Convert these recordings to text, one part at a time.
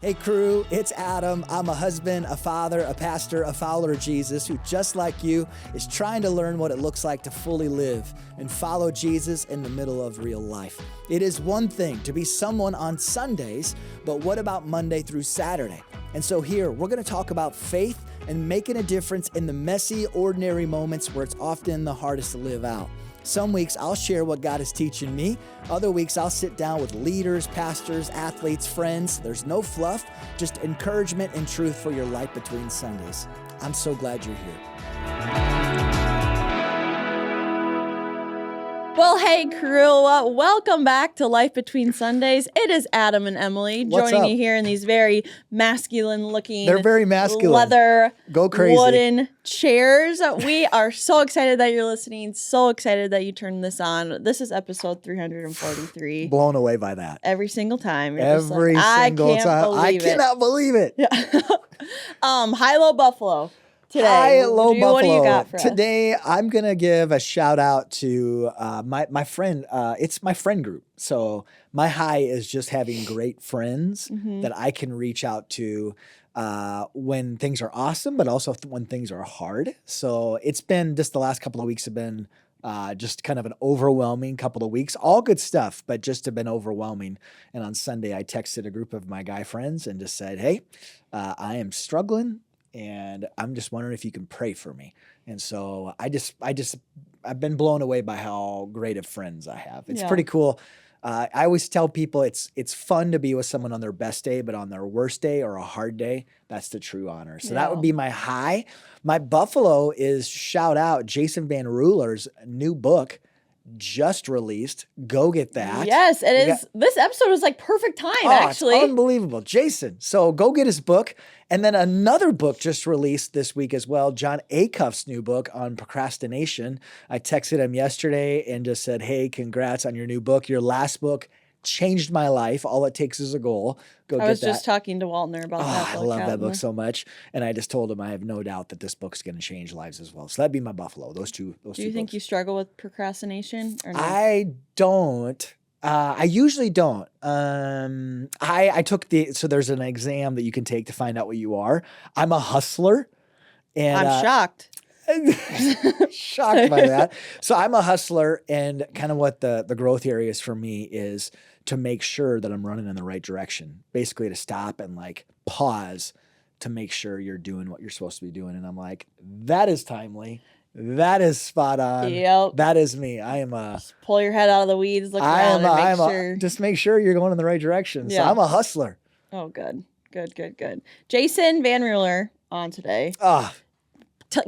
Hey crew, it's Adam. I'm a husband, a father, a pastor, a follower of Jesus who, just like you, is trying to learn what it looks like to fully live and follow Jesus in the middle of real life. It is one thing to be someone on Sundays, but what about Monday through Saturday? And so here, we're going to talk about faith and making a difference in the messy, ordinary moments where it's often the hardest to live out. Some weeks I'll share what God is teaching me. Other weeks I'll sit down with leaders, pastors, athletes, friends. There's no fluff, just encouragement and truth for your life between Sundays. I'm so glad you're here. Well, hey crew, welcome back to Life Between Sundays. It is Adam and Emily joining you here in these very masculine-looking, They're very masculine, leather, go crazy, wooden chairs. We are so excited that you're listening. So excited that you turned this on. This is episode 343. Blown away by that. Every single time. You're Every just like, single time. I cannot believe it. Yeah. High-low Buffalo. Today, High-low Buffalo. What do you got for us? Today, I'm going to give a shout out to my friend. It's my friend group. So my high is just having great friends that I can reach out to when things are awesome, but also when things are hard. So it's been just the last couple of weeks have been just kind of an overwhelming couple of weeks. All good stuff, but just have been overwhelming. And on Sunday, I texted a group of my guy friends and just said, hey, I am struggling. And I'm just wondering if you can pray for me. And so I've been blown away by how great of friends I have. It's pretty cool. I always tell people it's fun to be with someone on their best day, but on their worst day or a hard day, that's the true honor. So that would be my high. My Buffalo is shout out Jason Van Ruler's new book. Just released. Go get that. Yes, it is. This episode was like perfect time, actually. It's unbelievable. Jason. So go get his book. And then another book just released this week as well. John Acuff's new book on procrastination. I texted him yesterday and just said, hey, congrats on your new book. Your last book changed my life. All it takes is a goal. Go get that. I was just talking to Waltner about that book. I love that book so much. And I just told him I have no doubt that this book's going to change lives as well. So that'd be my Buffalo. Those two Do you think books. You struggle with procrastination or no? I don't. I usually don't. I took so there's an exam that you can take to find out what you are. I'm a hustler. And I'm shocked. Shocked by that. So I'm a hustler, and kind of what the growth areas for me is to make sure that I'm running in the right direction. Basically to stop and like pause to make sure you're doing what you're supposed to be doing. And I'm like, that is timely. That is spot on. Yep. That is me. I am just pull your head out of the weeds, look around and make sure. Just make sure you're going in the right direction. Yeah. So I'm a hustler. Oh, good. Good. Jason Van Ruler on today.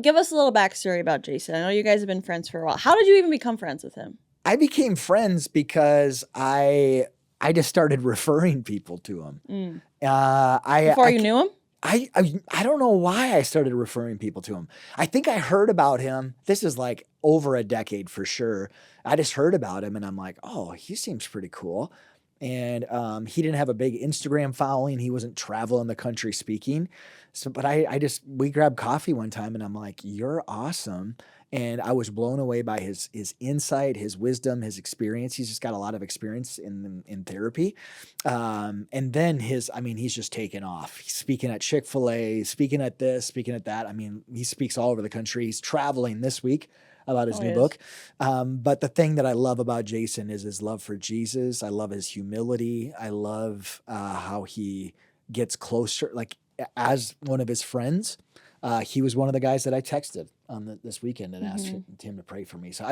Give us a little backstory about Jason. I know you guys have been friends for a while. How did you even become friends with him? I became friends because I just started referring people to him. Before you knew him? I don't know why I started referring people to him. I think I heard about him. This is like over a decade for sure. I just heard about him and I'm like, oh, he seems pretty cool. And he didn't have a big Instagram following. He wasn't traveling the country speaking. So, but we grabbed coffee one time and I'm like, you're awesome. And I was blown away by his insight, his wisdom, his experience. He's just got a lot of experience in therapy. And then he's just taken off. He's speaking at Chick-fil-A, speaking at this, speaking at that. I mean, he speaks all over the country. He's traveling this week about his new book. But the thing that I love about Jason is his love for Jesus. I love his humility. I love how he gets closer, like as one of his friends. He was one of the guys that I texted on this weekend and asked him to pray for me. So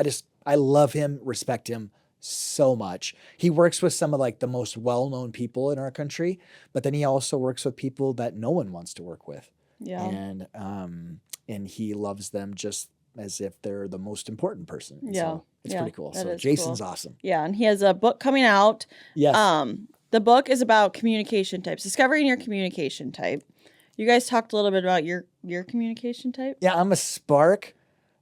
I love him, respect him so much. He works with some of like the most well-known people in our country, but then he also works with people that no one wants to work with. Yeah. And he loves them just as if they're the most important person. Yeah. So it's pretty cool. So Jason's awesome. Yeah. And he has a book coming out. Yes. The book is about communication types, discovering your communication type. You guys talked a little bit about your communication type. Yeah, I'm a spark.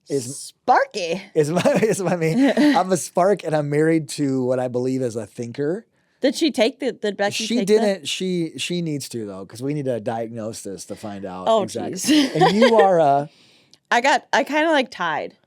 Sparky is my name. I'm a spark, and I'm married to what I believe is a thinker. Did she take the? Did Becky? She take didn't. That? She needs to though, because we need to diagnose this to find out. Oh, exactly. And you are I kind of like tied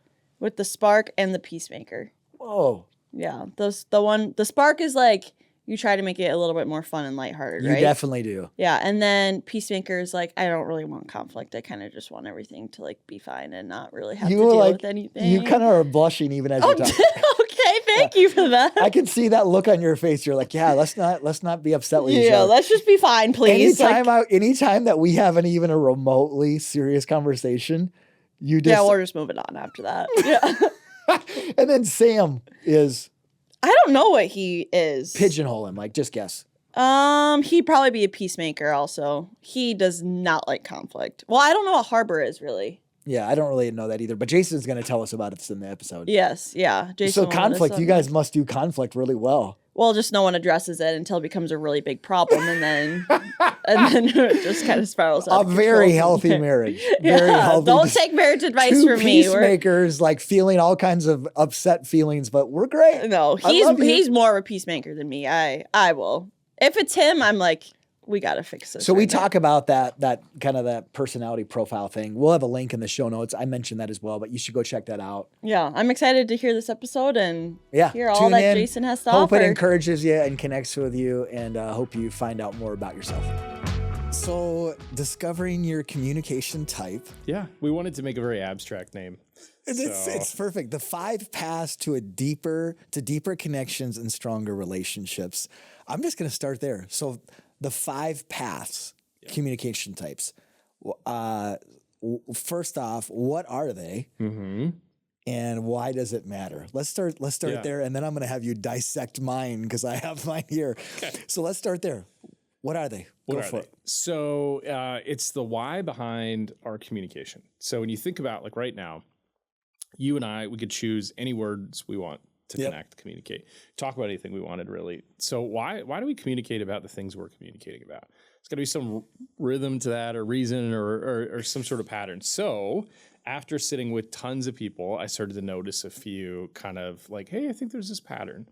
with the spark and the peacemaker. Whoa. Yeah, the spark is like you try to make it a little bit more fun and lighthearted, You right? definitely do. Yeah, and then Peacemaker is like, I don't really want conflict. I kind of just want everything to like be fine and not really have to deal with anything. You kind of are blushing even as you're talking. Okay, thank you for that. I can see that look on your face. You're like, yeah, let's not be upset with each other. Yeah, let's just be fine, please. Anytime that we have even a remotely serious conversation, you just... Yeah, we're just moving on after that. Yeah. And then Sam is... I don't know what he is. Pigeonhole him, like, just guess. He'd probably be a peacemaker also. He does not like conflict. Well, I don't know what Harbor is really. Yeah, I don't really know that either, but Jason's going to tell us about it in the episode. Yes, yeah. Jason so conflict, you guys must do conflict really well. Well, just no one addresses it until it becomes a really big problem, and then it just kind of spirals out. A very healthy marriage. Very healthy. Don't take marriage advice from me. Peacemakers, like feeling all kinds of upset feelings, but we're great. No, he's more of a peacemaker than me. I will. If it's him, I'm like, we got to fix this. So we talk about that kind of that personality profile thing. We'll have a link in the show notes. I mentioned that as well, but you should go check that out. Yeah, I'm excited to hear this episode and hear all tune that in. Jason has to hope offer. Hope it encourages you and connects with you, and hope you find out more about yourself. So, discovering your communication type. Yeah, we wanted to make a very abstract name. It's perfect. The 5 paths to deeper connections and stronger relationships. I'm just going to start there. So, the 5 paths, communication types. First off, what are they? Mm-hmm. And why does it matter? Let's start there, and then I'm going to have you dissect mine because I have mine here. Okay. So let's start there. What are they? Go for it. So it's the why behind our communication. So when you think about like right now, you and I, we could choose any words we want to connect, communicate, talk about anything we wanted really. So why do we communicate about the things we're communicating about? It's got to be some rhythm to that or reason or some sort of pattern. So after sitting with tons of people, I started to notice a few kind of like, hey, I think there's this pattern.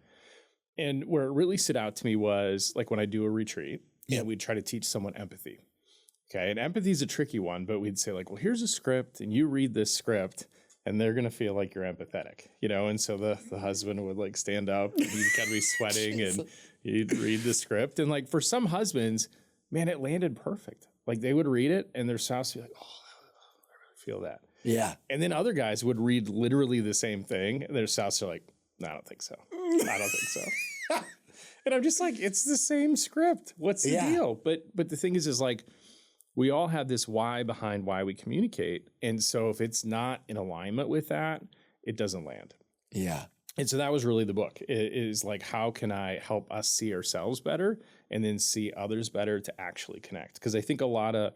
And where it really stood out to me was like when I do a retreat, and we'd try to teach someone empathy. Okay, and empathy is a tricky one, but we'd say like, well, here's a script, and you read this script, and they're gonna feel like you're empathetic, you know. And so the husband would like stand up, and he'd kind of be sweating, and he'd read the script, and like for some husbands, man, it landed perfect. Like they would read it, and their spouse would be like, oh, I really feel that. Yeah. And then other guys would read literally the same thing, and their spouse are like, no, I don't think so. I don't think so. And I'm just like, it's the same script. What's the deal? But the thing is like, we all have this why behind why we communicate. And so if it's not in alignment with that, it doesn't land. Yeah. And so that was really the book. It is like, how can I help us see ourselves better and then see others better to actually connect? Because I think a lot of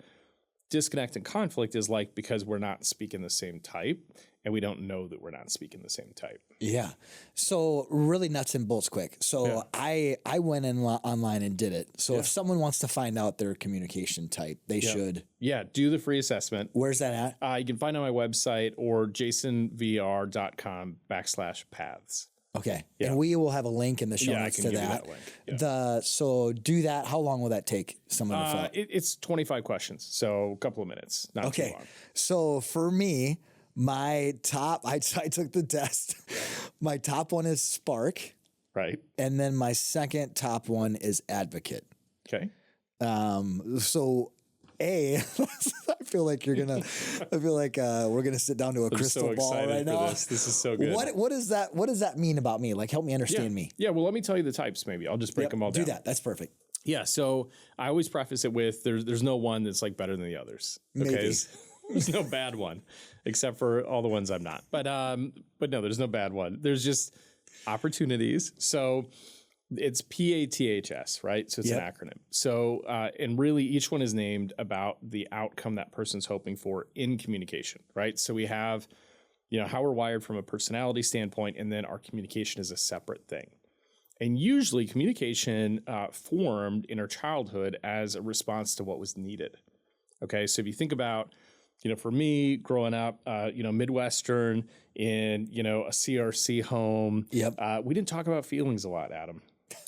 disconnect and conflict is like because we're not speaking the same type and we don't know that we're not speaking the same type. Yeah. So really nuts and bolts quick. So I went online and did it. So if someone wants to find out their communication type, they should. Yeah. Do the free assessment. Where's that at? You can find it on my website or jasonvr.com/paths. Okay. Yeah. And we will have a link in the show notes to that. So do that. How long will that take someone to fill? It's 25 questions. So a couple of minutes, not too long. So for me, my top, I took the test. My top one is Spark. Right. And then my second top one is Advocate. Okay. So I feel like we're gonna sit down to a crystal ball right now. This is so good. What does that mean about me? Like, help me understand me. Yeah. Well, let me tell you the types. Maybe I'll just break them all down. Do that. That's perfect. Yeah. So I always preface it with there's no one that's like better than the others. Okay. Maybe. There's no bad one, except for all the ones I'm not. But no, there's no bad one. There's just opportunities. So it's PATHS, right? So it's an acronym. So, and really each one is named about the outcome that person's hoping for in communication, right? So we have, how we're wired from a personality standpoint, and then our communication is a separate thing. And usually communication formed in our childhood as a response to what was needed. Okay, so if you think about, for me growing up, Midwestern in, a CRC home, we didn't talk about feelings a lot, Adam.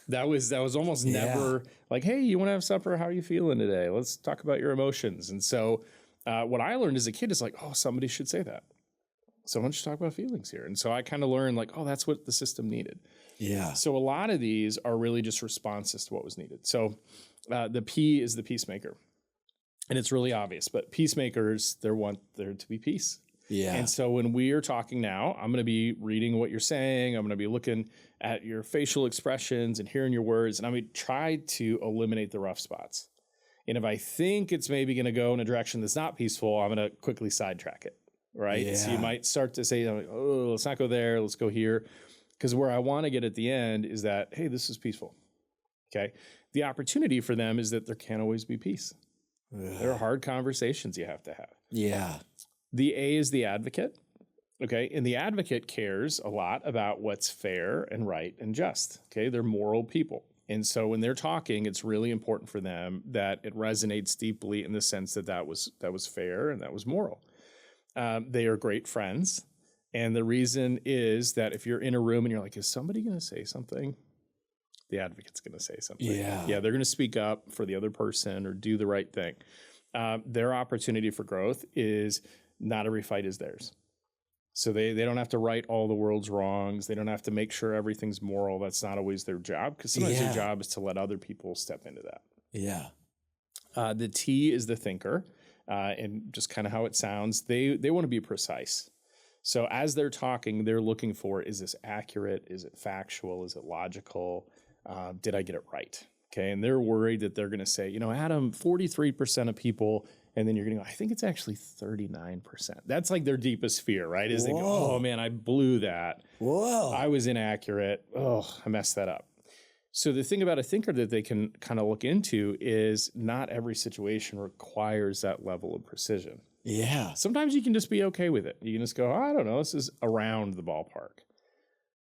That was almost never like, hey, you want to have supper? How are you feeling today? Let's talk about your emotions. And so what I learned as a kid is like, oh, somebody should say that. So why don't you talk about feelings here? And so I kind of learned like, oh, that's what the system needed. Yeah. So a lot of these are really just responses to what was needed. So the P is the peacemaker. And it's really obvious, but peacemakers, they want there to be peace. Yeah. And so when we are talking now, I'm going to be reading what you're saying. I'm going to be looking at your facial expressions and hearing your words. And I'm going to try to eliminate the rough spots. And if I think it's maybe going to go in a direction that's not peaceful, I'm going to quickly sidetrack it. Right. Yeah. So you might start to say, oh, let's not go there. Let's go here. Because where I want to get at the end is that, hey, this is peaceful. Okay. The opportunity for them is that there can't always be peace. Ugh. There are hard conversations you have to have. Yeah. The A is the advocate. Okay. And the advocate cares a lot about what's fair and right and just. Okay. They're moral people. And so when they're talking, it's really important for them that it resonates deeply in the sense that that was fair and that was moral. They are great friends. And the reason is that if you're in a room and you're like, is somebody going to say something? The advocate's going to say something. Yeah. Yeah, they're going to speak up for the other person or do the right thing. Their opportunity for growth is not every fight is theirs. So they don't have to right all the world's wrongs. They don't have to make sure everything's moral. That's not always their job, because sometimes their job is to let other people step into that. Yeah. The T is the thinker. And just kind of how it sounds, they want to be precise. So as they're talking, they're looking for, is this accurate? Is it factual? Is it logical? Did I get it right? Okay. And they're worried that they're going to say, Adam, 43% of people, and then you're going to go, I think it's actually 39%. That's like their deepest fear, right? Is they go, oh man, I blew that. Whoa. I was inaccurate. Oh, I messed that up. So the thing about a thinker that they can kind of look into is not every situation requires that level of precision. Yeah. Sometimes you can just be okay with it. You can just go, I don't know, this is around the ballpark.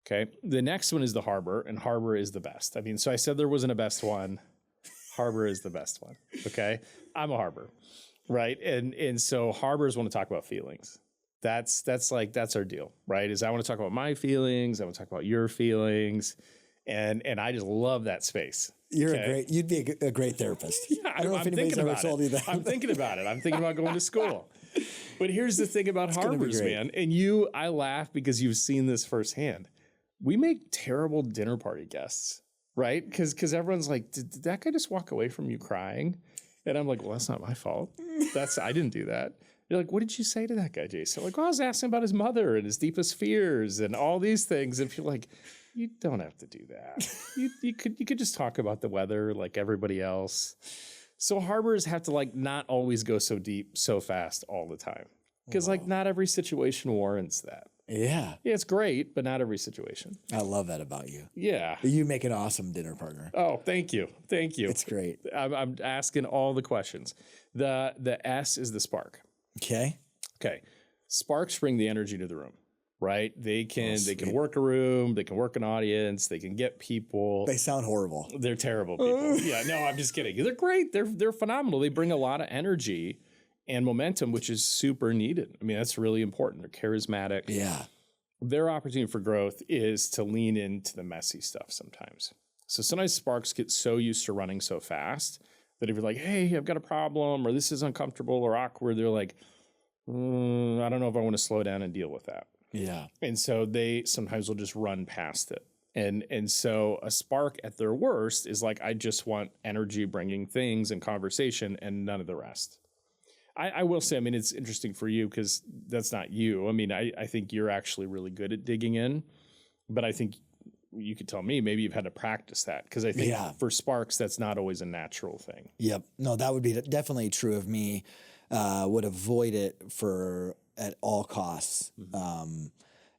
Okay. The next one is the harbor, and harbor is the best. I mean, so I said there wasn't a best one. Harbor is the best one. Okay. I'm a harbor. Right. And so harbors want to talk about feelings. That's our deal, right? Is I want to talk about my feelings. I want to talk about your feelings. And I just love that space. You'd be a great therapist. Yeah, I don't know if anybody's ever told you that. I'm thinking about it. I'm thinking about going to school. But here's the thing about harbors, man. And I laugh because you've seen this firsthand. We make terrible dinner party guests, right? Because everyone's like, did that guy just walk away from you crying? And I'm like, well, that's not my fault. I didn't do that. You're like, what did you say to that guy, Jason? Like, well, I was asking about his mother and his deepest fears and all these things. And you're like, you don't have to do that. You could just talk about the weather like everybody else. So harbors have to like not always go so deep so fast all the time, because like not every situation warrants that. Yeah. Yeah, it's great, but not every situation. I love that about you. Yeah. You make an awesome dinner partner. Oh, thank you. Thank you. It's great. I'm asking all the questions. The S is the spark. Okay. Okay. Sparks bring the energy to the room, right? They can work a room, they can work an audience, they can get people. They sound horrible. They're terrible people. Yeah, no, I'm just kidding. They're great. They're phenomenal. They bring a lot of energy and momentum, which is super needed. I mean, that's really important. They're charismatic. Yeah. Their opportunity for growth is to lean into the messy stuff sometimes. So sometimes sparks get so used to running so fast that if you're like, hey, I've got a problem, or this is uncomfortable or awkward, they're like, I don't know if I want to slow down and deal with that. Yeah. And so they sometimes will just run past it. And so a spark at their worst is like, I just want energy bringing things and conversation and none of the rest. I will say, I mean, it's interesting for you because that's not you. I mean, I think you're actually really good at digging in, but I think you could tell me maybe you've had to practice that, because I think for sparks, that's not always a natural thing. Yep. No, that would be definitely true of me. Would avoid it at all costs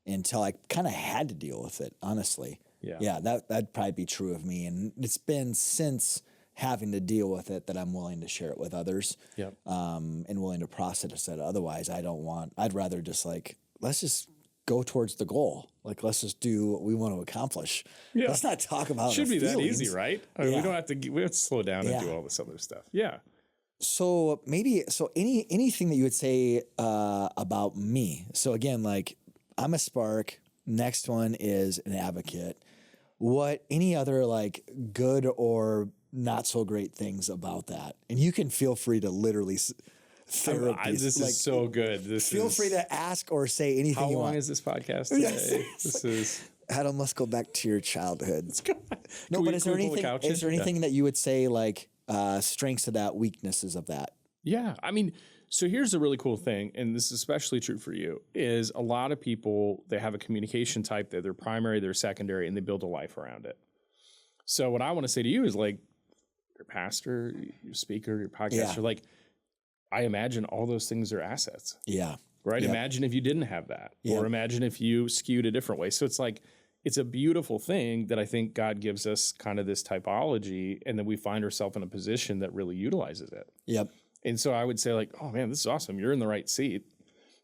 until I kind of had to deal with it, honestly. Yeah, that'd probably be true of me. And it's been since having to deal with it that I'm willing to share it with others. Yep. And willing to process it. Otherwise, I'd rather just like, let's just go towards the goal. Like, let's just do what we want to accomplish. Yeah. Let's not talk about Should be feelings. That easy, right? I mean, we have to slow down and do all this other stuff. Yeah. So anything that you would say about me. So again, like, I'm a spark. Next one is an advocate. Any other like good or not so great things about that? And you can feel free to literally therapy. This is so good. Feel free to ask or say anything how you long want. is this podcast today? This is Adam, let's go back to your childhood. No, Can but we- is there can we pull the anything? couch in? Is there anything that you would say like strengths of that, weaknesses of that? Yeah. I mean, so here's a really cool thing, and this is especially true for you, is a lot of people, they have a communication type, they're their primary, they're secondary, and they build a life around it. So what I want to say to you is like, your pastor, your speaker, your podcaster, like, I imagine all those things are assets. Yeah. Right? Yep. Imagine if you didn't have that. Yep. Or imagine if you skewed a different way. So it's like, it's a beautiful thing that I think God gives us kind of this typology, and then we find ourselves in a position that really utilizes it. Yep. And so I would say like, oh man, this is awesome. You're in the right seat.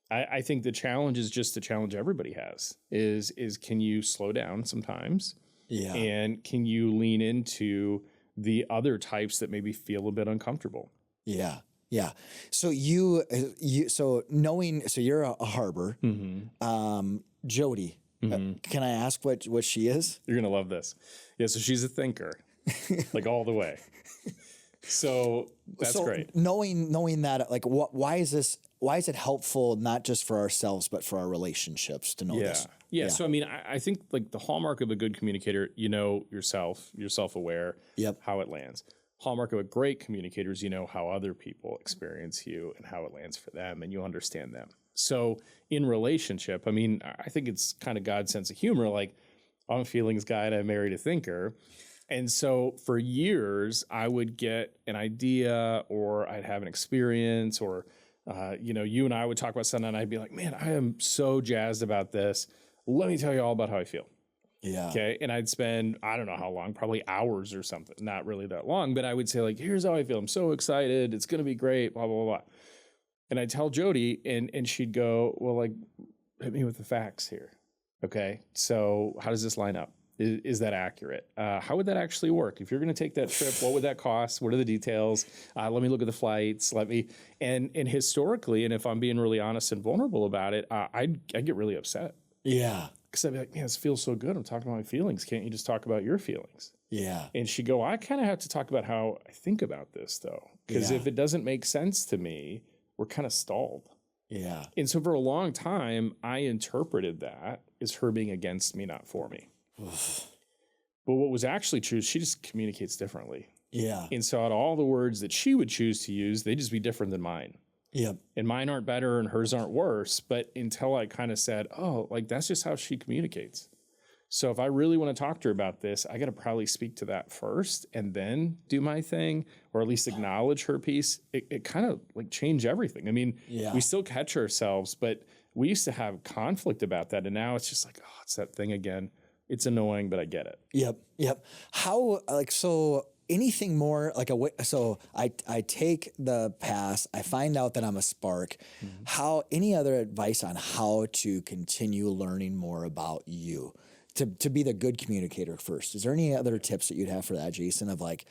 I think the challenge is just the challenge everybody has is can you slow down sometimes? Yeah. And can you lean into the other types that maybe feel a bit uncomfortable? Yeah. Yeah. So so you're a harbor. Jody, can I ask what she is? You're going to love this. Yeah. So she's a thinker, like all the way. So that's great. Knowing that, like, why is it helpful not just for ourselves but for our relationships to know this? Yeah. So I mean, I think like the hallmark of a good communicator, you know yourself, you're self-aware, how it lands. Hallmark of a great communicator is you know how other people experience you and how it lands for them, and you understand them. So in relationship, I mean, I think it's kind of God's sense of humor. Like, I'm a feelings guy and I married a thinker. And so for years, I would get an idea or I'd have an experience or, you and I would talk about something and I'd be like, man, I am so jazzed about this. Let me tell you all about how I feel. Yeah. Okay. And I'd spend, I don't know how long, probably hours or something, not really that long, but I would say like, here's how I feel. I'm so excited. It's going to be great, blah, blah, blah, blah. And I'd tell Jody and she'd go, well, like, hit me with the facts here. Okay. So how does this line up? Is that accurate? How would that actually work? If you're going to take that trip, what would that cost? What are the details? Let me look at the flights. And historically, and if I'm being really honest and vulnerable about it, I'd get really upset. Yeah. Because I'd be like, man, this feels so good. I'm talking about my feelings. Can't you just talk about your feelings? Yeah. And she'd go, I kind of have to talk about how I think about this, though. Because if it doesn't make sense to me, we're kind of stalled. Yeah. And so for a long time, I interpreted that as her being against me, not for me. But what was actually true is she just communicates differently. Yeah. And so out of all the words that she would choose to use, they'd just be different than mine. Yep. And mine aren't better and hers aren't worse. But until I kind of said, oh, like that's just how she communicates. So if I really want to talk to her about this, I got to probably speak to that first and then do my thing, or at least acknowledge her piece. It kind of like changed everything. I mean, we still catch ourselves, but we used to have conflict about that. And now it's just like, oh, it's that thing again. It's annoying, but I get it. Yep. How, like, so anything more like so I take the pass, I find out that I'm a spark. How, any other advice on how to continue learning more about you to be the good communicator first? Is there any other tips that you'd have for that, Jason, of like,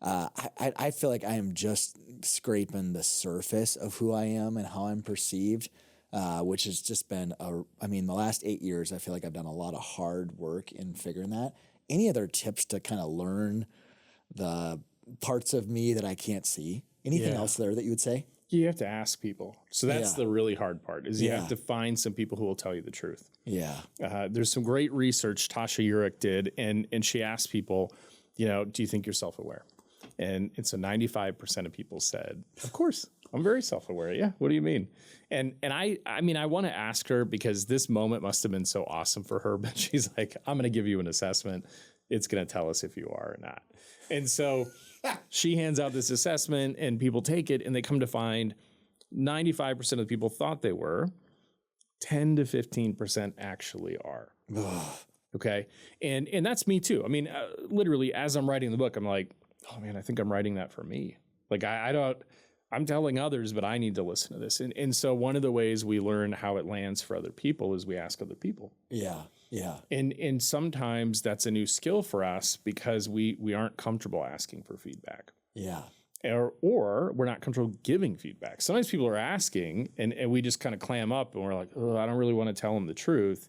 I feel like I am just scraping the surface of who I am and how I'm perceived. Which has just been the last 8 years, I feel like I've done a lot of hard work in figuring that. Any other tips to kind of learn the parts of me that I can't see? Anything else there that you would say? You have to ask people. So that's the really hard part is you have to find some people who will tell you the truth. Yeah. There's some great research Tasha Urich did, and she asked people, do you think you're self-aware? And so 95% of people said, of course, I'm very self-aware. Yeah. What do you mean? And I want to ask her because this moment must have been so awesome for her, but she's like, I'm going to give you an assessment. It's going to tell us if you are or not. And so she hands out this assessment and people take it and they come to find 95% of the people thought they were, 10 to 15% actually are. Okay. And that's me too. I mean, literally as I'm writing the book, I'm like, oh man, I think I'm writing that for me. Like I'm telling others, but I need to listen to this. And so one of the ways we learn how it lands for other people is we ask other people. Yeah. Yeah. And sometimes that's a new skill for us because we aren't comfortable asking for feedback. Yeah. Or we're not comfortable giving feedback. Sometimes people are asking and we just kind of clam up and we're like, oh, I don't really want to tell them the truth.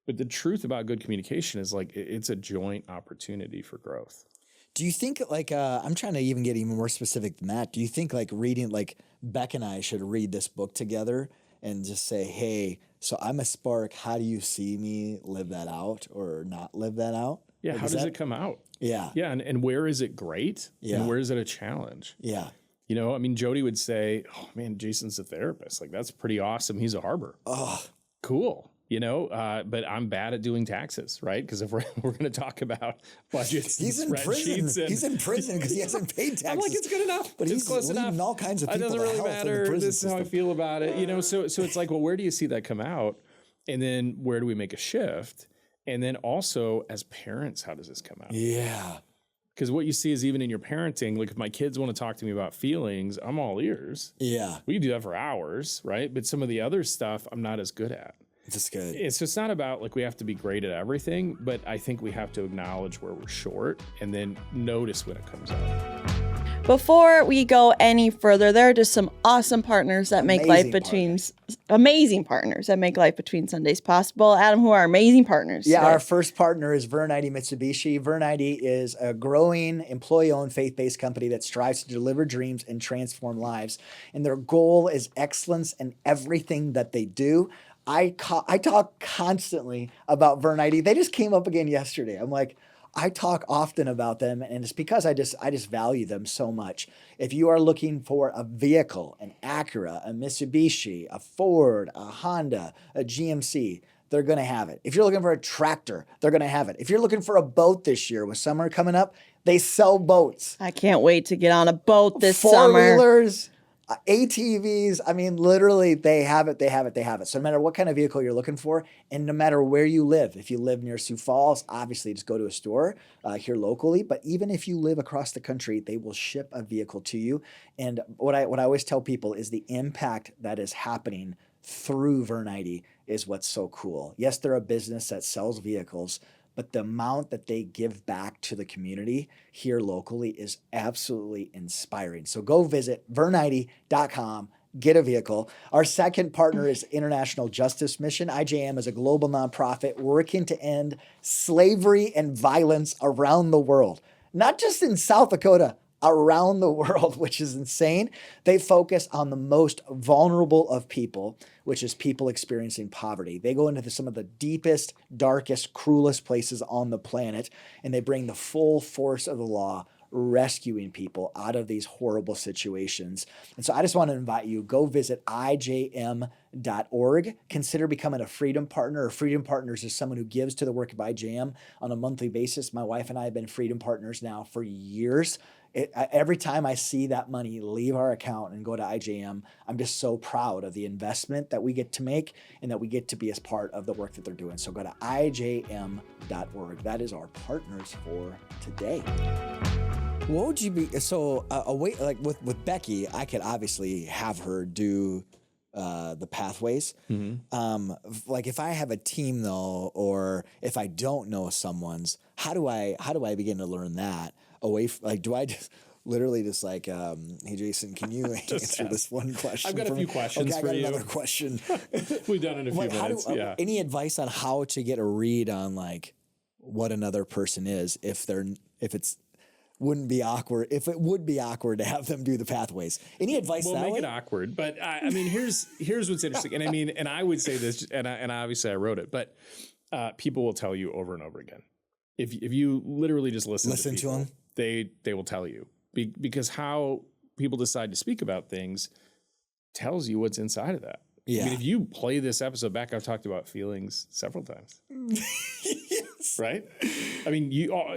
But the truth about good communication is like, it's a joint opportunity for growth. Do you think like I'm trying to even get even more specific than that? Do you think like reading like Beck and I should read this book together and just say, hey, so I'm a spark. How do you see me live that out or not live that out? Yeah. Like, How does it come out? Yeah. Yeah. And where is it great? Yeah. And where is it a challenge? Yeah. You know, I mean, Jody would say, oh man, Jason's a therapist. Like that's pretty awesome. He's a harbor. Oh, Cool. You know, but I'm bad at doing taxes, right? Because if we're going to talk about budgets, he's in prison. He's in prison because he hasn't paid taxes. I'm like, it's good enough. But it's he's close enough. leading all kinds of people. It doesn't to really hell from the matter. prison This is how I system. feel about it. You know, so it's like, well, where do you see that come out? And then where do we make a shift? And then also as parents, how does this come out? Yeah. Because what you see is even in your parenting, like if my kids want to talk to me about feelings, I'm all ears. Yeah. We can do that for hours, right? But some of the other stuff I'm not as good at. That's good. It's just not about like we have to be great at everything, but I think we have to acknowledge where we're short and then notice when it comes out. Before we go any further, there are just some awesome partners that make life between amazing partners that make life between Sundays possible. Adam, who are amazing partners? Yeah, today? our first partner is Vern Eide Mitsubishi. Vern Eide is a growing employee-owned faith-based company that strives to deliver dreams and transform lives. And their goal is excellence in everything that they do. I talk constantly about Vern Eide. They just came up again yesterday. I'm like, I talk often about them, and it's because I just value them so much. If you are looking for a vehicle, an Acura, a Mitsubishi, a Ford, a Honda, a GMC, they're going to have it. If you're looking for a tractor, they're going to have it. If you're looking for a boat this year with summer coming up, they sell boats. I can't wait to get on a boat this summer. Four-wheelers, ATVs, I mean, literally, they have it. So no matter what kind of vehicle you're looking for, and no matter where you live, if you live near Sioux Falls, obviously just go to a store here locally. But even if you live across the country, they will ship a vehicle to you. And what I always tell people is the impact that is happening through Vern Eide is what's so cool. Yes, they're a business that sells vehicles, but the amount that they give back to the community here locally is absolutely inspiring. So go visit verneide.com, get a vehicle. Our second partner is International Justice Mission. IJM is a global nonprofit working to end slavery and violence around the world, not just in South Dakota, around the world, which is insane. They focus on the most vulnerable of people, which is people experiencing poverty. They go into some of the deepest, darkest, cruelest places on the planet, and they bring the full force of the law, rescuing people out of these horrible situations. And so I just want to invite you, go visit ijm.org. Consider becoming a Freedom Partner. A Freedom Partners is someone who gives to the work of IJM on a monthly basis. My wife and I have been Freedom Partners now for years. Every time I see that money leave our account and go to IJM, I'm just so proud of the investment that we get to make and that we get to be as part of the work that they're doing. So go to ijm.org. That is our partners for today. What would you be, so like with Becky, I could obviously have her do the pathways. Mm-hmm. Like if I have a team though, or if I don't know someone's, how do I begin to learn that? Like, do I just literally just like, hey Jason, can you answer this one question? I've got a few questions for you. Another question. We've done it in a few minutes. Yeah. Any advice on how to get a read on like what another person is if it would be awkward to have them do the pathways? Any advice? We'll that make way? it awkward, but I mean, here's what's interesting, and I mean, and I would say this, and obviously I wrote it, but people will tell you over and over again. If you literally just listen to people, them, they will tell you because how people decide to speak about things tells you what's inside of that. Yeah. I mean, if you play this episode back, I've talked about feelings several times. Yes. Right? I mean,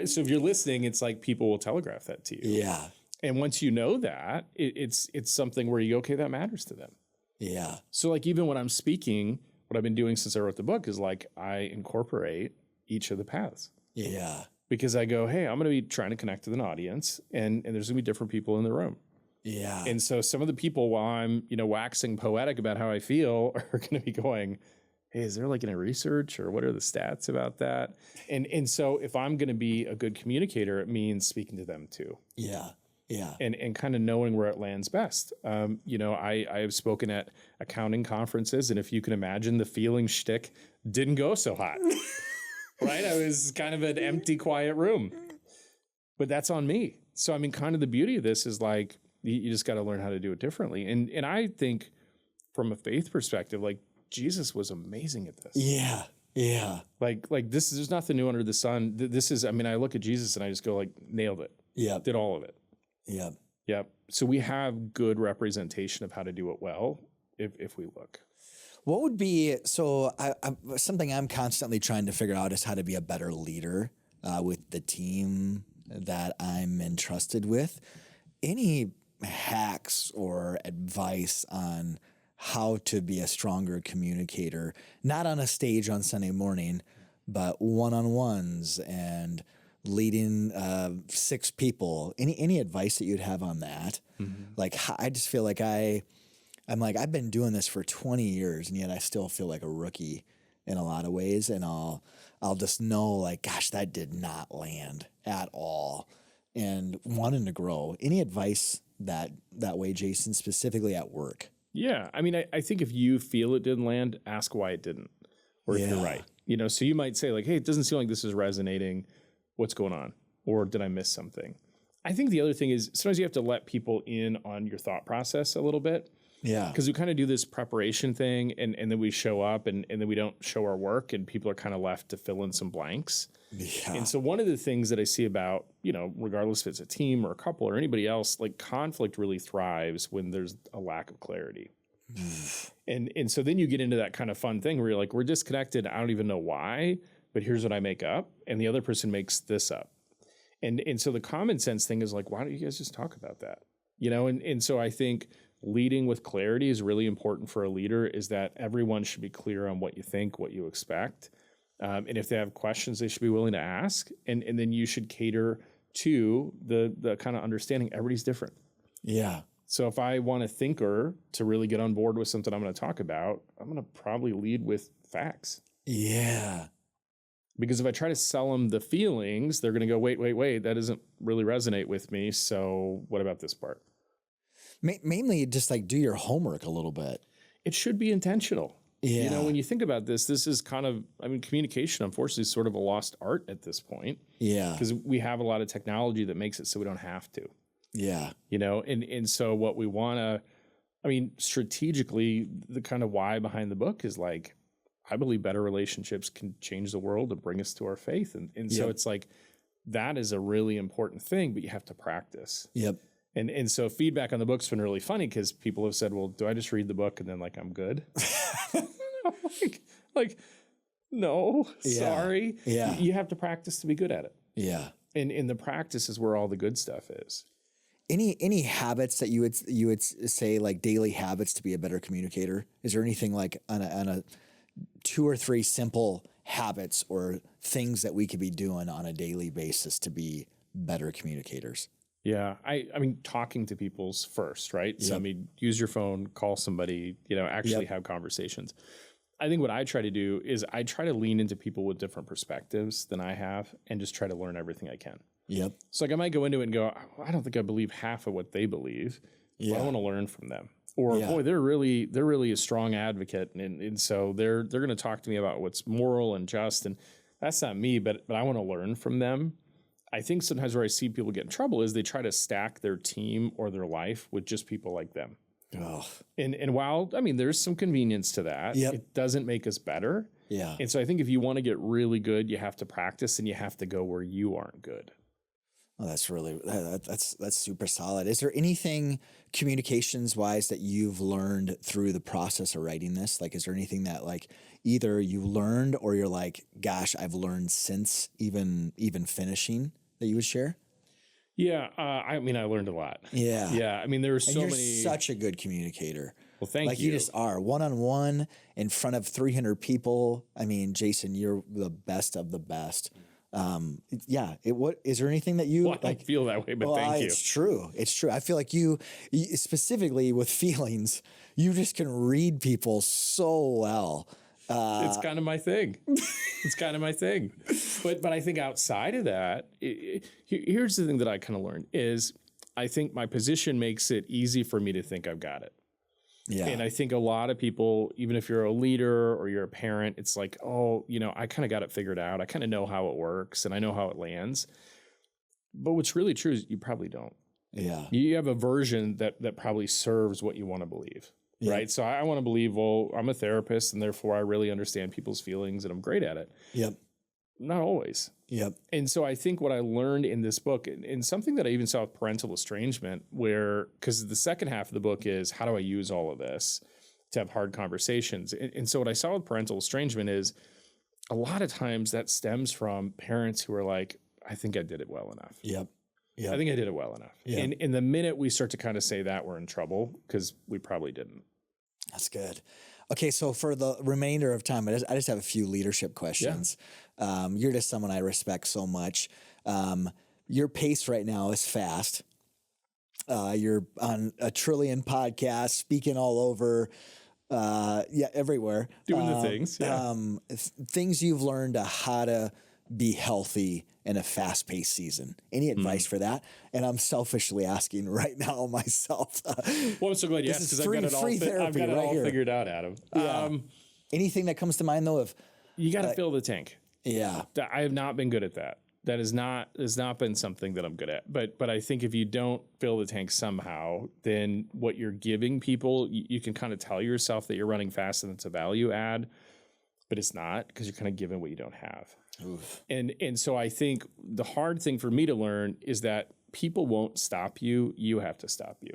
so if you're listening, it's like people will telegraph that to you. Yeah. And once you know that, it's something where you go, okay, that matters to them. Yeah. So like even when I'm speaking, what I've been doing since I wrote the book is like I incorporate each of the paths. Yeah. Because I go, hey, I'm going to be trying to connect with an audience and there's going to be different people in the room. Yeah. And so some of the people, while I'm, waxing poetic about how I feel, are going to be going, hey, is there like any research or what are the stats about that? And so if I'm going to be a good communicator, it means speaking to them too. Yeah. Yeah. And kind of knowing where it lands best. I have spoken at accounting conferences, and if you can imagine, the feeling shtick didn't go so hot. Right? I was kind of an empty, quiet room. but that's on me. So, I mean, kind of the beauty of this is like, you just got to learn how to do it differently. And I think from a faith perspective, like Jesus was amazing at this. Yeah. Yeah. Like this is, there's nothing new under the sun. This is, I mean, I look at Jesus and I just go like, nailed it. Yeah. Did all of it. Yeah. Yep. So we have good representation of how to do it well if we look. What would be, so something I'm constantly trying to figure out is how to be a better leader with the team that I'm entrusted with. Any hacks or advice on how to be a stronger communicator, not on a stage on Sunday morning, but one-on-ones and leading 6 people? Any advice that you'd have on that? Mm-hmm. Like, I just feel like I'm like, I've been doing this for 20 years and yet I still feel like a rookie in a lot of ways. And I'll just know like, gosh, that did not land at all, and wanting to grow. Any advice that way, Jason, specifically at work? Yeah. I mean, I think if you feel it didn't land, ask why it didn't, or if you're right. You know, so you might say like, hey, it doesn't seem like this is resonating. What's going on? Or did I miss something? I think the other thing is sometimes you have to let people in on your thought process a little bit. Yeah. Because we kind of do this preparation thing and then we show up and then we don't show our work and people are kind of left to fill in some blanks. Yeah. And so one of the things that I see about, you know, regardless if it's a team or a couple or anybody else, like conflict really thrives when there's a lack of clarity. And so then you get into that kind of fun thing where you're like, we're disconnected. I don't even know why, but here's what I make up. And the other person makes this up. And so the common sense thing is like, why don't you guys just talk about that? You know, and so I think leading with clarity is really important for a leader, is that everyone should be clear on what you think, what you expect. And if they have questions, they should be willing to ask. And then you should cater to the kind of understanding everybody's different. Yeah. So if I want a thinker to really get on board with something I'm going to talk about, I'm going to probably lead with facts. Yeah. Because if I try to sell them the feelings, they're going to go, wait, that doesn't really resonate with me. So what about this part? Mainly just like do your homework a little bit. It should be intentional. Yeah. You know, when you think about this is kind of, I mean, communication, unfortunately, is sort of a lost art at this point. Yeah. Because we have a lot of technology that makes it so we don't have to. Yeah. You know, and so what we want to, I mean, strategically, the kind of why behind the book is like, I believe better relationships can change the world and bring us to our faith. And so it's like, that is a really important thing, but you have to practice. Yep. And so feedback on the book's been really funny because people have said, well, do I just read the book and then like I'm good? like, no, sorry. Yeah. You have to practice to be good at it. Yeah. And in the practice is where all the good stuff is. Any habits that you would say like daily habits to be a better communicator? Is there anything like on a 2 or 3 simple habits or things that we could be doing on a daily basis to be better communicators? Yeah. I mean, talking to people's first, right? Yep. So, I mean, use your phone, call somebody, you know, actually have conversations. I think what I try to do is I try to lean into people with different perspectives than I have and just try to learn everything I can. Yep. So like I might go into it and go, I don't think I believe half of what they believe. Yeah. But I want to learn from them. Or boy, they're really a strong advocate. And so they're going to talk to me about what's moral and just. And that's not me, but I want to learn from them. I think sometimes where I see people get in trouble is they try to stack their team or their life with just people like them. Oh. And while, I mean, there's some convenience to that, it doesn't make us better. Yeah. And so I think if you want to get really good, you have to practice and you have to go where you aren't good. Oh, that's super solid. Is there anything communications wise that you've learned through the process of writing this? Like, is there anything that like either you learned or you're like, gosh, I've learned since even finishing that you would share? Yeah. I mean, I learned a lot. Yeah. Yeah. I mean, there were so you're many. Such a good communicator. Well, thank you. Like you just are one-on-one in front of 300 people. I mean, Jason, you're the best of the best. What is there anything that you I don't feel that way, but thank you. It's true. It's true. I feel like you specifically with feelings, you just can read people so well. It's kind of my thing. It's kind of my thing. But I think outside of that, here's the thing that I kind of learned is I think my position makes it easy for me to think I've got it. Yeah. And I think a lot of people, even if you're a leader or you're a parent, it's like, oh, you know, I kind of got it figured out. I kind of know how it works and I know how it lands. But what's really true is you probably don't. Yeah. You have a version that probably serves what you want to believe. Yeah. Right. So I want to believe, well, I'm a therapist and therefore I really understand people's feelings and I'm great at it. Yep. Not always. Yep. And so I think what I learned in this book, and something that I even saw with Parental Estrangement, where, because the second half of the book is how do I use all of this to have hard conversations? And so what I saw with Parental Estrangement is a lot of times that stems from parents who are like, I think I did it well enough. Yep. Yep. I think I did it well enough. Yeah. And the minute we start to kind of say that, we're in trouble because we probably didn't. That's good. Okay, so for the remainder of time, I just have a few leadership questions. Yeah. You're just someone I respect so much. Your pace right now is fast. You're on a trillion podcasts, speaking all over, everywhere. Doing the things. Yeah. Things you've learned how to be healthy in a fast-paced season. Any advice for that? And I'm selfishly asking right now myself. Well, I'm so glad you asked because I've got it all figured out, Adam. Yeah. Anything that comes to mind though of you got to fill the tank. Yeah. I have not been good at that. That has not been something that I'm good at. But I think if you don't fill the tank somehow, then what you're giving people, you can kind of tell yourself that you're running fast and it's a value add, but it's not because you're kind of giving what you don't have. Oof. And so I think the hard thing for me to learn is that people won't stop you. You have to stop you.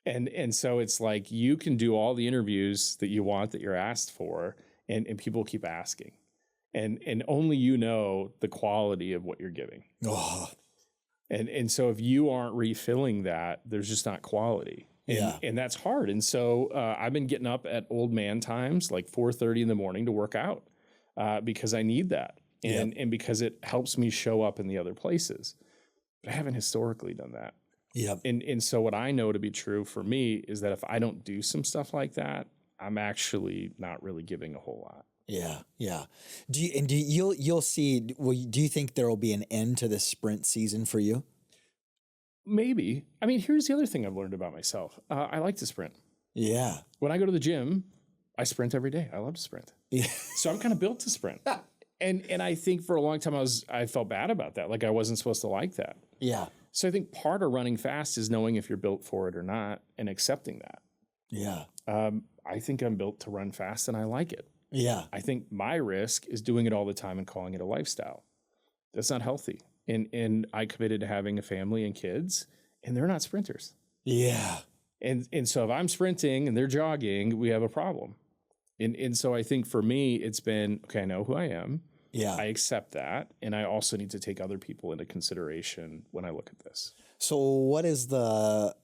And so it's like you can do all the interviews that you want that you're asked for, and people keep asking. And only you know the quality of what you're giving. Oh. And so if you aren't refilling that, there's just not quality. And that's hard. And so I've been getting up at old man times, like 4:30 in the morning to work out because I need that. And because it helps me show up in the other places. But I haven't historically done that. Yep. And so what I know to be true for me is that if I don't do some stuff like that, I'm actually not really giving a whole lot. Yeah, yeah. You'll see? Do you think there will be an end to this sprint season for you? Maybe. I mean, here's the other thing I've learned about myself. I like to sprint. Yeah. When I go to the gym, I sprint every day. I love to sprint. Yeah. So I'm kind of built to sprint. And I think for a long time I felt bad about that. Like I wasn't supposed to like that. Yeah. So I think part of running fast is knowing if you're built for it or not and accepting that. Yeah. I think I'm built to run fast and I like it. Yeah. I think my risk is doing it all the time and calling it a lifestyle. That's not healthy. And I committed to having a family and kids, and they're not sprinters. Yeah. And so if I'm sprinting and they're jogging, we have a problem. And so I think for me, it's been, okay, I know who I am. Yeah. I accept that. And I also need to take other people into consideration when I look at this. So what is the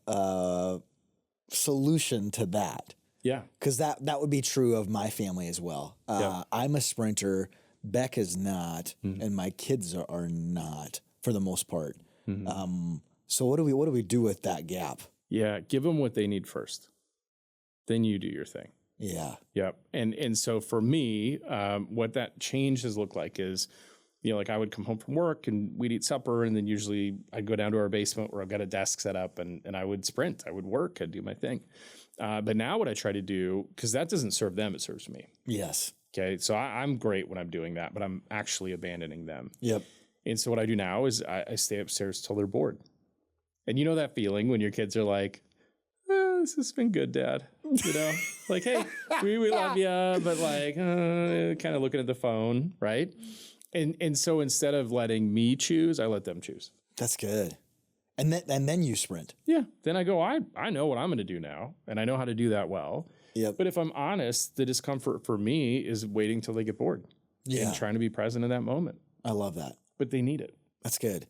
solution to that? Yeah. Because that would be true of my family as well. I'm a sprinter. Beck is not, and my kids are not for the most part. Mm-hmm. So what do we do with that gap? Yeah, give them what they need first. Then you do your thing. Yeah. Yep. And so for me, what that change has looked like is, like I would come home from work and we'd eat supper, and then usually I'd go down to our basement where I've got a desk set up, and I would sprint. I would work. I'd do my thing. But now what I try to do, because that doesn't serve them, it serves me. Yes. Okay. So I'm great when I'm doing that, but I'm actually abandoning them. Yep. And so what I do now is I stay upstairs till they're bored. And you know that feeling when your kids are like, this has been good, Dad. Like, hey, we love you, but like, kind of looking at the phone, right? And so instead of letting me choose, I let them choose. That's good. And then you sprint. Yeah. Then I go, I know what I'm going to do now, and I know how to do that well. Yep. But if I'm honest, the discomfort for me is waiting till they get bored. Yeah. And trying to be present in that moment. I love that. But they need it. That's good.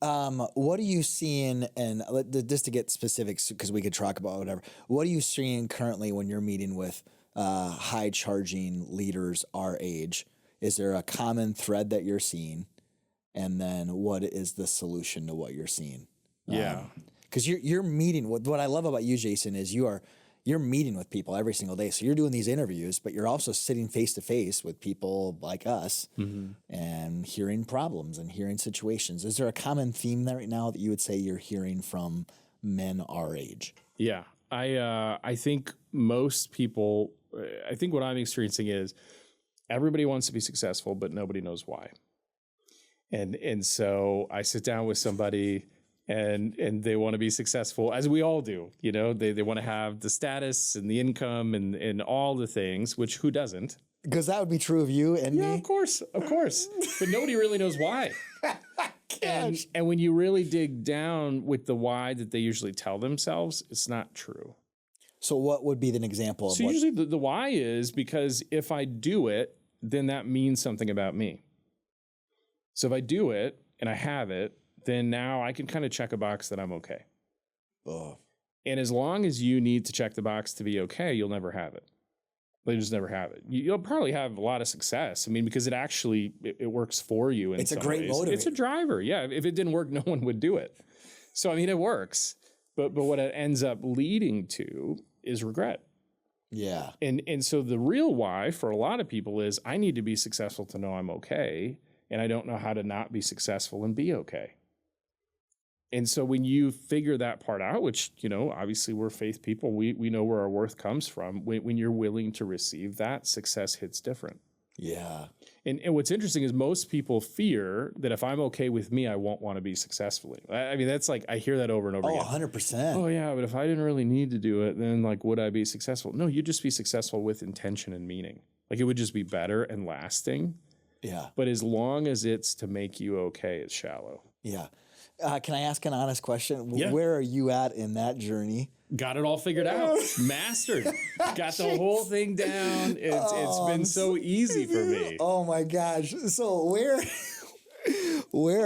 What are you seeing, and just to get specifics, because we could talk about whatever, what are you seeing currently when you're meeting with high-charging leaders our age? Is there a common thread that you're seeing? And then what is the solution to what you're seeing? Yeah. Because you're meeting, what I love about you, Jason, is you're meeting with people every single day. So you're doing these interviews, but you're also sitting face-to-face with people like us and hearing problems and hearing situations. Is there a common theme there right now that you would say you're hearing from men our age? Yeah. I think most people, I think what I'm experiencing is everybody wants to be successful, but nobody knows why. And so I sit down with somebody and they want to be successful, as we all do. You know, they want to have the status and the income and all the things, which who doesn't? Because that would be true of you and me. Of course. But nobody really knows why. And when you really dig down with the why that they usually tell themselves, it's not true. So what would be an example of So usually the why is because if I do it, then that means something about me. So if I do it and I have it, then now I can kind of check a box that I'm okay. Oh. And as long as you need to check the box to be okay, you'll never have it. They just never have it. You'll probably have a lot of success. I mean, because it works for you. It's a great motivator. It's a driver. Yeah. If it didn't work, no one would do it. So, I mean, it works. But what it ends up leading to is regret. Yeah. And so the real why for a lot of people is I need to be successful to know I'm okay. And I don't know how to not be successful and be okay. And so when you figure that part out, which, you know, obviously we're faith people, we know where our worth comes from. When you're willing to receive that, success hits different. Yeah. And what's interesting is most people fear that if I'm okay with me, I won't want to be successful. I mean, that's like, I hear that over and over again. 100%. Oh yeah, but if I didn't really need to do it, then like, would I be successful? No, you'd just be successful with intention and meaning. Like it would just be better and lasting. Yeah. But as long as it's to make you okay, it's shallow. Yeah. Can I ask an honest question? Yeah. Where are you at in that journey? Got it all figured out. Mastered. Got the whole thing down. It's been so easy for me. Oh my gosh. So where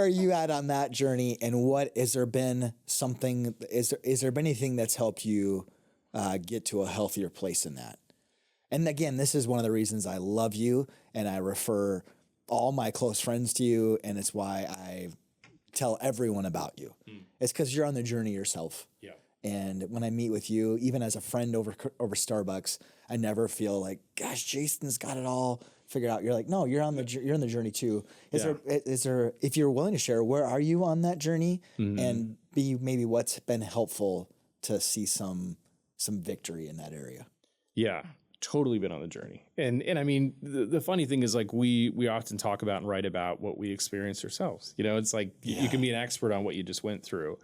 are you at on that journey? And what has there been something, is there been anything that's helped you get to a healthier place in that? And again, this is one of the reasons I love you and I refer all my close friends to you. And it's why I tell everyone about you. It's because you're on the journey yourself. Yeah. And when I meet with you, even as a friend over Starbucks, I never feel like, gosh, Jason's got it all figured out. You're like, no, you're on the journey too. Is there, if you're willing to share, where are you on that journey, and maybe what's been helpful to see some victory in that area? Yeah. Totally been on the journey. And I mean, the funny thing is like we often talk about and write about what we experience ourselves. You know, it's like you can be an expert on what you just went through.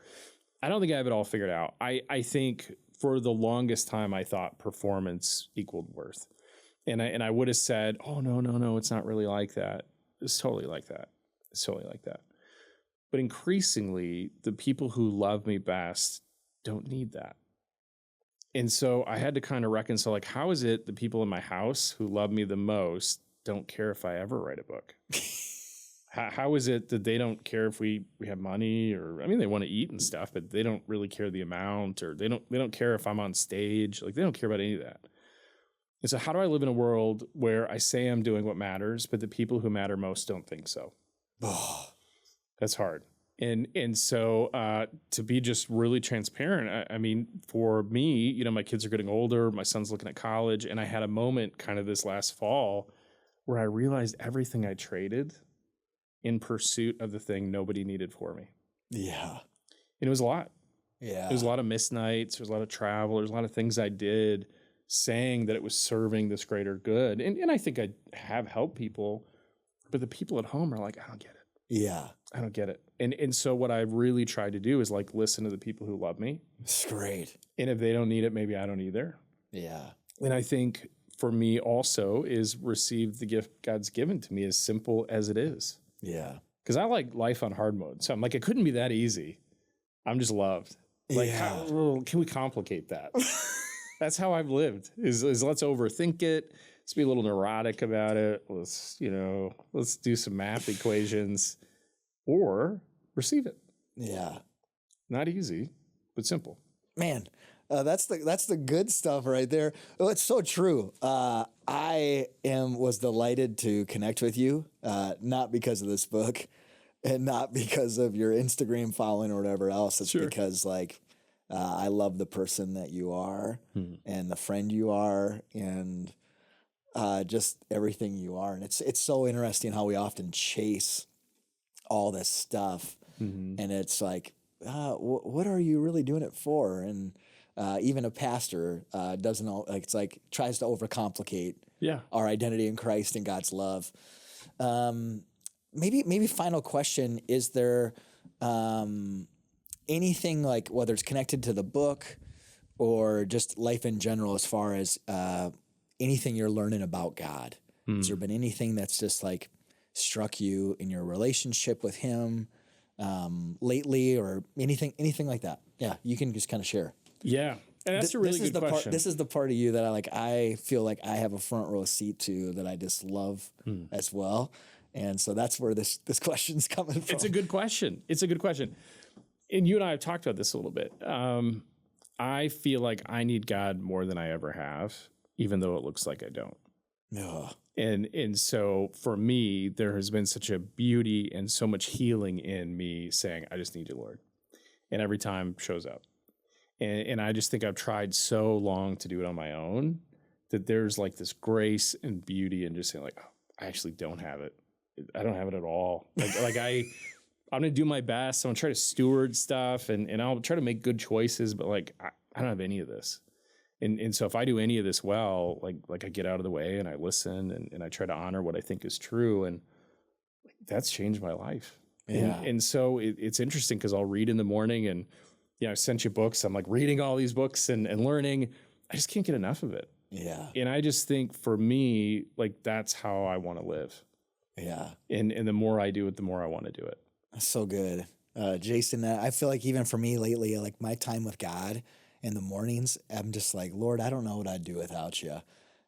I don't think I have it all figured out. I think for the longest time I thought performance equaled worth. And I would have said, oh, no, it's not really like that. It's totally like that. It's totally like that. But increasingly, the people who love me best don't need that. And so I had to kind of reconcile, like, how is it the people in my house who love me the most don't care if I ever write a book? How is it that they don't care if we have money, or, I mean, they want to eat and stuff, but they don't really care the amount, or they don't care if I'm on stage. Like, they don't care about any of that. And so how do I live in a world where I say I'm doing what matters, but the people who matter most don't think so? That's hard. And so to be just really transparent, I mean, for me, you know, my kids are getting older, my son's looking at college, and I had a moment kind of this last fall where I realized everything I traded in pursuit of the thing nobody needed for me. Yeah. And it was a lot. Yeah. There was a lot of missed nights, there was a lot of travel, there's a lot of things I did saying that it was serving this greater good. And I think I have helped people, but the people at home are like, I don't get it. Yeah. I don't get it. And so what I really tried to do is like listen to the people who love me. It's great. And if they don't need it, maybe I don't either. Yeah. And I think for me also is receive the gift God's given to me, as simple as it is. Yeah. Because I like life on hard mode. So I'm like, it couldn't be that easy. I'm just loved. Like, how can we complicate that? That's how I've lived, is let's overthink it. Let's be a little neurotic about it. Let's do some math equations, or receive it. Yeah. Not easy, but simple. Man, that's the good stuff right there. Oh, it's so true. I was delighted to connect with you, not because of this book and not because of your Instagram following or whatever else. It's because like, I love the person that you are and the friend you are, and just everything you are. And it's so interesting how we often chase all this stuff, and it's like, what are you really doing it for? And even a pastor doesn't like, it's like tries to overcomplicate our identity in Christ and God's love. maybe final question, is there anything like, whether it's connected to the book or just life in general, as far as anything you're learning about God? Has there been anything that's just like struck you in your relationship with him lately, or anything like that? Yeah, you can just kind of share. Yeah. And that's a really good question. This is the part of you that I feel like I have a front row seat to, that I just love as well. And so that's where this question's coming from. It's a good question. And you and I have talked about this a little bit. I feel like I need God more than I ever have, even though it looks like I don't. Yeah. And so for me, there has been such a beauty and so much healing in me saying, I just need you, Lord. And every time shows up. And I just think I've tried so long to do it on my own that there's like this grace and beauty and just saying like, oh, I actually don't have it. I don't have it at all. I'm going to do my best. I'm going to try to steward stuff and I'll try to make good choices, but like, I don't have any of this. And so if I do any of this well, like I get out of the way and I listen and I try to honor what I think is true. And that's changed my life. Yeah. And so it's interesting because I'll read in the morning and, I sent you books. I'm like reading all these books and learning. I just can't get enough of it. Yeah. And I just think for me, like that's how I want to live. Yeah. And the more I do it, the more I want to do it. That's so good. Jason, I feel like even for me lately, like my time with God in the mornings, I'm just like, Lord, I don't know what I'd do without you.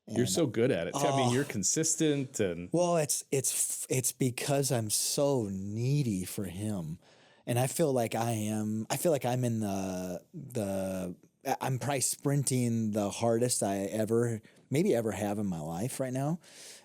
And, you're so good at it. I mean, you're consistent and well, it's because I'm so needy for him. And I feel like I'm in I'm probably sprinting the hardest I maybe ever have in my life right now.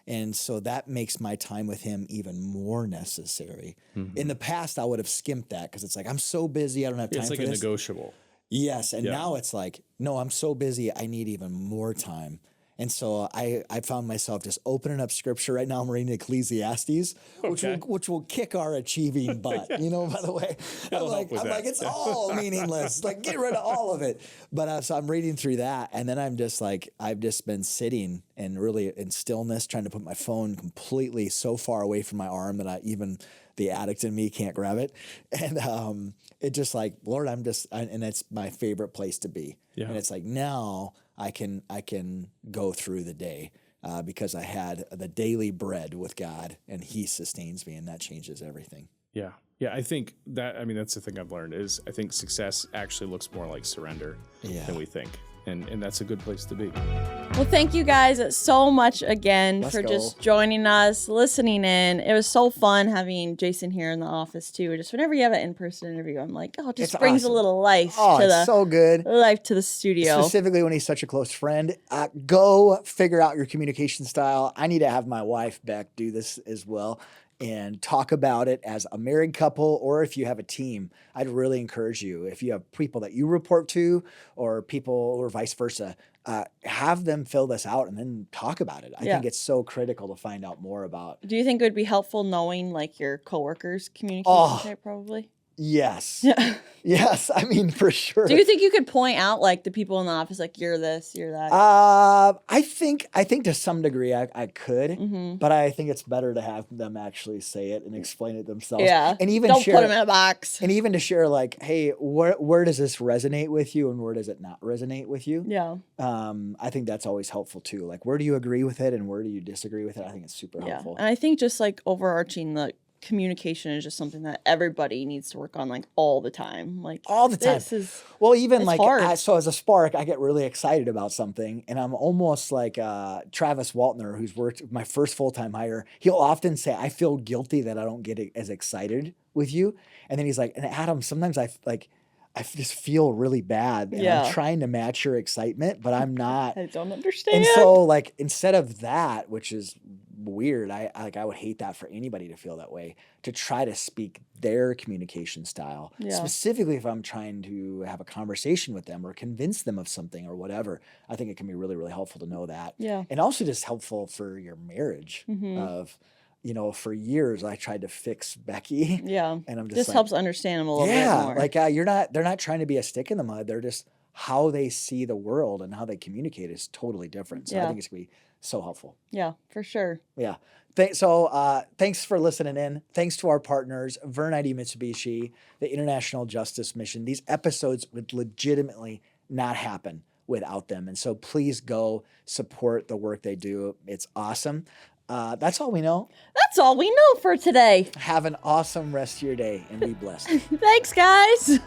And so that makes my time with him even more necessary. Mm-hmm. In the past, I would have skimped that because it's like, I'm so busy, I don't have time for this. It's like a negotiable. Yes. And now it's like, no, I'm so busy, I need even more time. And so I found myself just opening up scripture. Right now I'm reading Ecclesiastes, which will kick our achieving butt, by the way. I'm like, it's all meaningless. Like, get rid of all of it. But so I'm reading through that. And then I'm just like, I've just been sitting and really in stillness, trying to put my phone completely so far away from my arm that even the addict in me can't grab it. And it just like, Lord, and it's my favorite place to be. Yeah. And it's like, now I can go through the day because I had the daily bread with God and he sustains me, and that changes everything. Yeah. Yeah. I think that's the thing I've learned is I think success actually looks more like surrender than we think. And that's a good place to be. Well, thank you guys so much again for just joining us, listening in. It was so fun having Jason here in the office too. Just whenever you have an in-person interview, I'm like, it just brings awesome. A little life so good. Life to the studio. Specifically when he's such a close friend. Go figure out your communication style. I need to have my wife, Beck, do this as well and talk about it as a married couple, or if you have a team. I'd really encourage you, if you have people that you report to or people or vice versa, have them fill this out and then talk about it. I think it's so critical to find out more about. Do you think it would be helpful knowing like your coworkers' communication type probably? Yes. Yes. I mean, for sure. Do you think you could point out like the people in the office, like you're this, you're that? I think to some degree I could, but I think it's better to have them actually say it and explain it themselves. Yeah. And even don't put them in a box. And even to share like, hey, where does this resonate with you and where does it not resonate with you? Yeah. I think that's always helpful too. Like, where do you agree with it and where do you disagree with it? I think it's super helpful. And I think just like overarching the communication is just something that everybody needs to work on like all the time. Like all the time. Well, even like so as a spark, I get really excited about something and I'm almost like Travis Waltner, who's worked my first full-time hire. He'll often say, I feel guilty that I don't get as excited with you. And then he's like, and Adam, sometimes I just feel really bad and I'm trying to match your excitement, but I'm not. I don't understand. And so like, instead of that, which is weird, I would hate that for anybody to feel that way, to try to speak their communication style, specifically if I'm trying to have a conversation with them or convince them of something or whatever. I think it can be really, really helpful to know that. Yeah. And also just helpful for your marriage of, for years I tried to fix Becky. Yeah. And I'm just this helps understand them a little bit more. Like they're not trying to be a stick in the mud. They're just how they see the world and how they communicate is totally different. So I think it's going to be so helpful. Yeah, for sure. Yeah. Thanks for listening in. Thanks to our partners, Vern Eide Mitsubishi, the International Justice Mission. These episodes would legitimately not happen without them. And so please go support the work they do. It's awesome. That's all we know. That's all we know for today. Have an awesome rest of your day and be blessed. Thanks, guys.